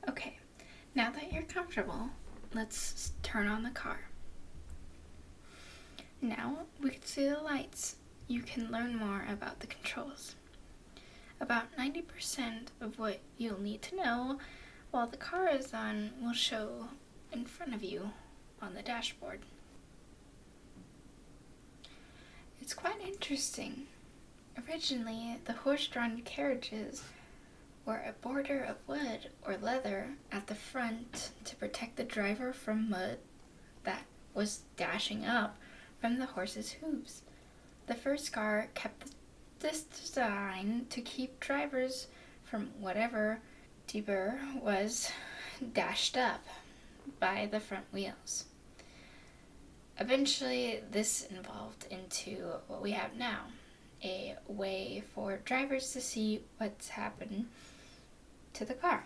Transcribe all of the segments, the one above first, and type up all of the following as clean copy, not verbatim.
Okay, now that you're comfortable, let's turn on the car. Now we can see the lights. You can learn more about the controls. About 90% of what you'll need to know while the car is on will show in front of you on the dashboard. It's quite interesting. Originally, the horse-drawn carriages were a border of wood or leather at the front to protect the driver from mud that was dashing up from the horse's hooves. The first car kept this design to keep drivers from whatever debris was dashed up by the front wheels. Eventually, this evolved into what we have now, a way for drivers to see what's happened to the car.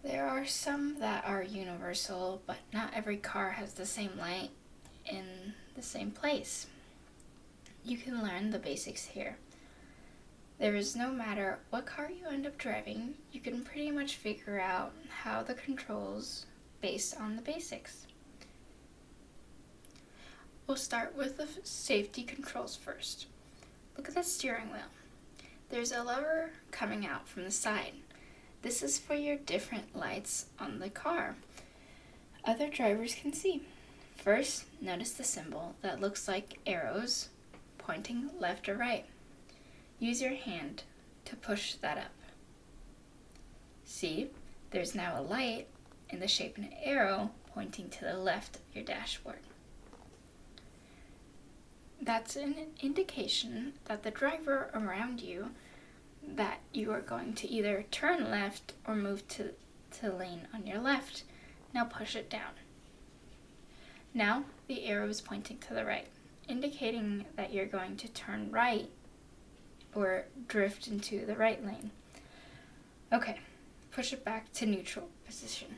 There are some that are universal, but not every car has the same light in the same place. You can learn the basics here. There is no matter what car you end up driving, you can pretty much figure out how the controls based on the basics. We'll start with the safety controls first. Look at the steering wheel. There's a lever coming out from the side. This is for your different lights on the car other drivers can see. First, notice the symbol that looks like arrows pointing left or right. Use your hand to push that up. See, there's now a light in the shape of an arrow pointing to the left of your dashboard. That's an indication that the driver around you that you are going to either turn left or move to lane on your left. Now push it down. Now the arrow is pointing to the right, indicating that you're going to turn right or drift into the right lane. Okay, push it back to neutral position.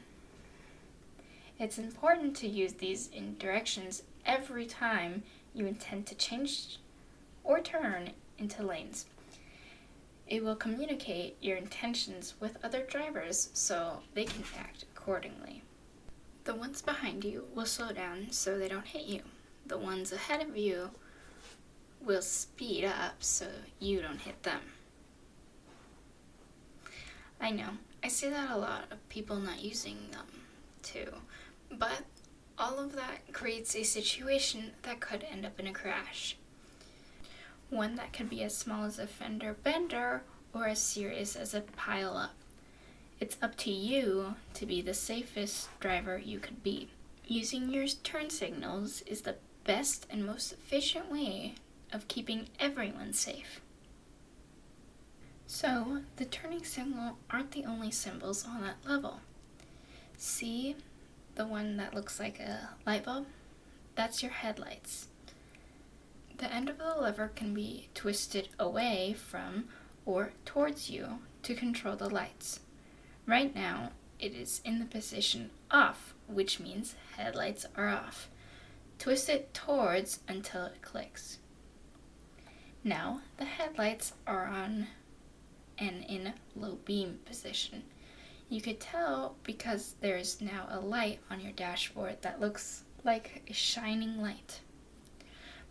It's important to use these directions every time you intend to change or turn into lanes. It will communicate your intentions with other drivers so they can act accordingly. The ones behind you will slow down so they don't hit you. The ones ahead of you will speed up so you don't hit them. I know, I see that a lot of people not using them too, but all of that creates a situation that could end up in a crash. One that could be as small as a fender bender or as serious as a pile up. It's up to you to be the safest driver you could be. Using your turn signals is the best and most efficient way of keeping everyone safe. So, the turning signal aren't the only symbols on that level. See the one that looks like a light bulb? That's your headlights. The end of the lever can be twisted away from or towards you to control the lights. Right now, it is in the position off, which means headlights are off. Twist it towards until it clicks. Now, the headlights are on and in low beam position. You could tell because there is now a light on your dashboard that looks like a shining light.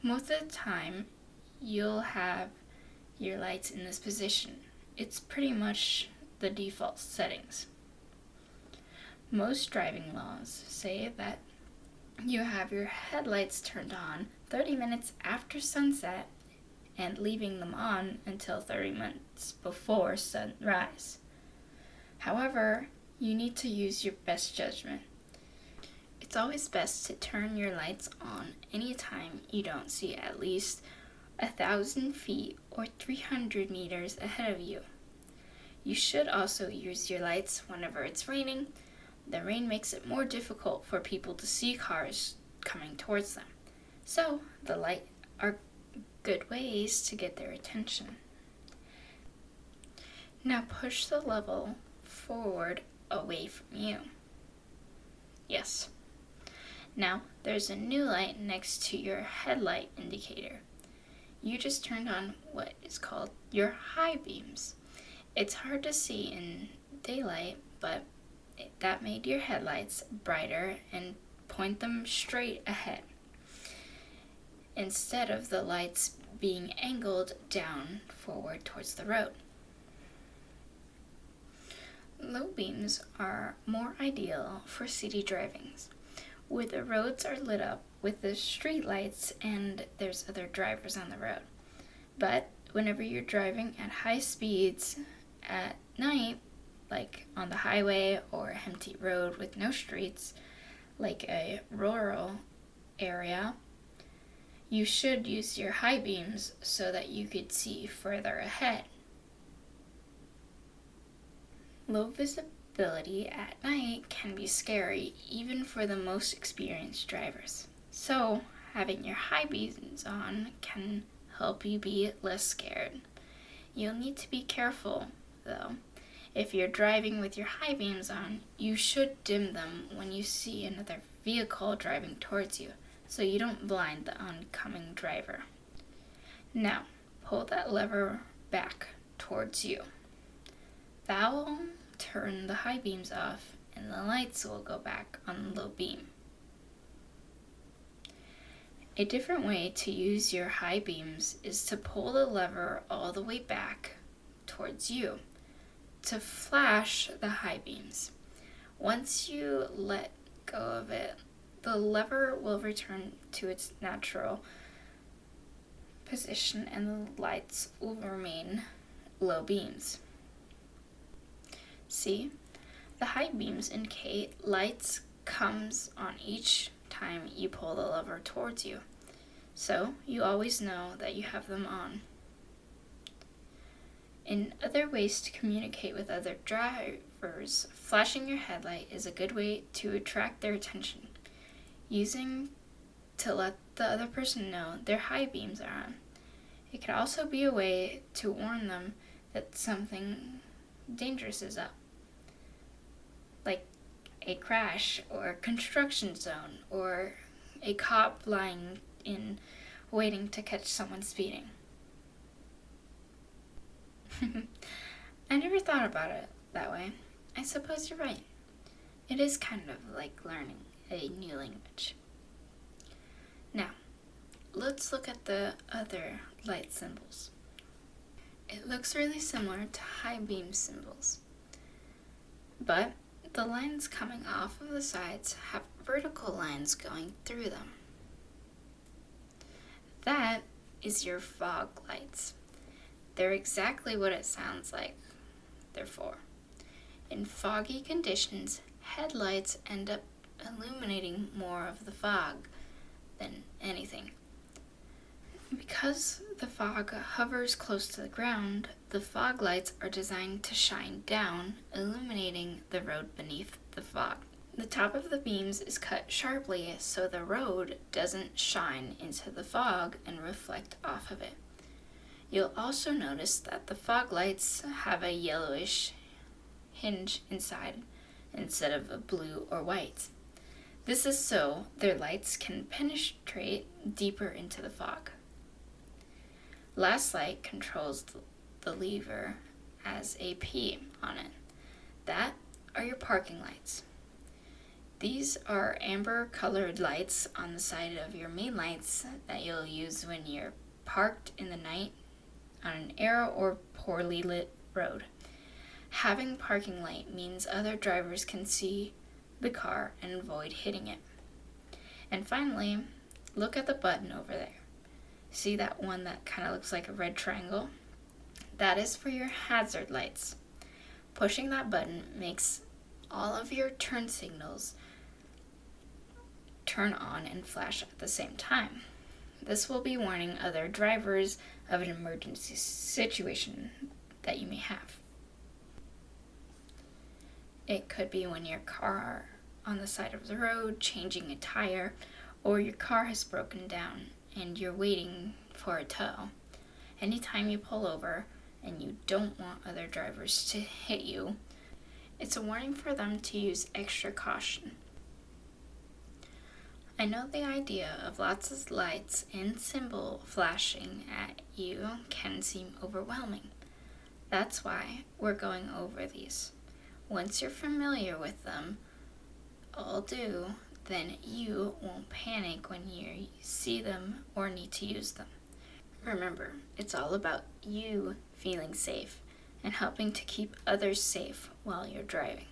Most of the time, you'll have your lights in this position. It's pretty much the default settings. Most driving laws say that you have your headlights turned on 30 minutes after sunset and leaving them on until 30 minutes before sunrise. However, you need to use your best judgment. It's always best to turn your lights on anytime you don't see at least 1,000 feet or 300 meters ahead of you. You should also use your lights whenever it's raining. The rain makes it more difficult for people to see cars coming towards them. So, the lights are good ways to get their attention. Now push the level forward away from you. Yes. Now, there's a new light next to your headlight indicator. You just turned on what is called your high beams. It's hard to see in daylight, but that made your headlights brighter and point them straight ahead, instead of the lights being angled down forward towards the road. Low beams are more ideal for city drivings, where the roads are lit up with the street lights and there's other drivers on the road. But whenever you're driving at high speeds at night, like on the highway or a empty road with no streets, like a rural area, you should use your high beams so that you could see further ahead. Low visibility at night can be scary even for the most experienced drivers. So, having your high beams on can help you be less scared. You'll need to be careful, though. If you're driving with your high beams on, you should dim them when you see another vehicle driving towards you, so you don't blind the oncoming driver. Now, pull that lever back towards you. That will turn the high beams off and the lights will go back on the low beam. A different way to use your high beams is to pull the lever all the way back towards you to flash the high beams. Once you let go of it, the lever will return to its natural position and the lights will remain low beams. See, the high beams indicate lights comes on each time you pull the lever towards you, so you always know that you have them on. In other ways to communicate with other drivers, flashing your headlight is a good way to attract their attention, using to let the other person know their high beams are on. It can also be a way to warn them that something dangerous is up, like a crash or construction zone or a cop lying in waiting to catch someone speeding. I never thought about it that way. I suppose you're right. It is kind of like learning a new language. Now, let's look at the other light symbols. It looks really similar to high beam symbols, but the lines coming off of the sides have vertical lines going through them. That is your fog lights. They're exactly what it sounds like they're for. In foggy conditions, headlights end up illuminating more of the fog than anything. Because the fog hovers close to the ground, the fog lights are designed to shine down, illuminating the road beneath the fog. The top of the beams is cut sharply so the road doesn't shine into the fog and reflect off of it. You'll also notice that the fog lights have a yellowish hinge inside instead of a blue or white. This is so their lights can penetrate deeper into the fog. Last light controls the lever as a P on it. That are your parking lights. These are amber-colored lights on the side of your main lights that you'll use when you're parked in the night on an narrow or poorly lit road. Having parking light means other drivers can see the car and avoid hitting it. And finally, look at the button over there. See that one that kind of looks like a red triangle? That is for your hazard lights. Pushing that button makes all of your turn signals turn on and flash at the same time. This will be warning other drivers of an emergency situation that you may have. It could be when your car on the side of the road changing a tire, or your car has broken down and you're waiting for a tow. Anytime you pull over and you don't want other drivers to hit you, it's a warning for them to use extra caution. I know the idea of lots of lights and symbol flashing at you can seem overwhelming, That's why we're going over these. Once you're familiar with them, all do, then you won't panic when you see them or need to use them. Remember, it's all about you feeling safe and helping to keep others safe while you're driving.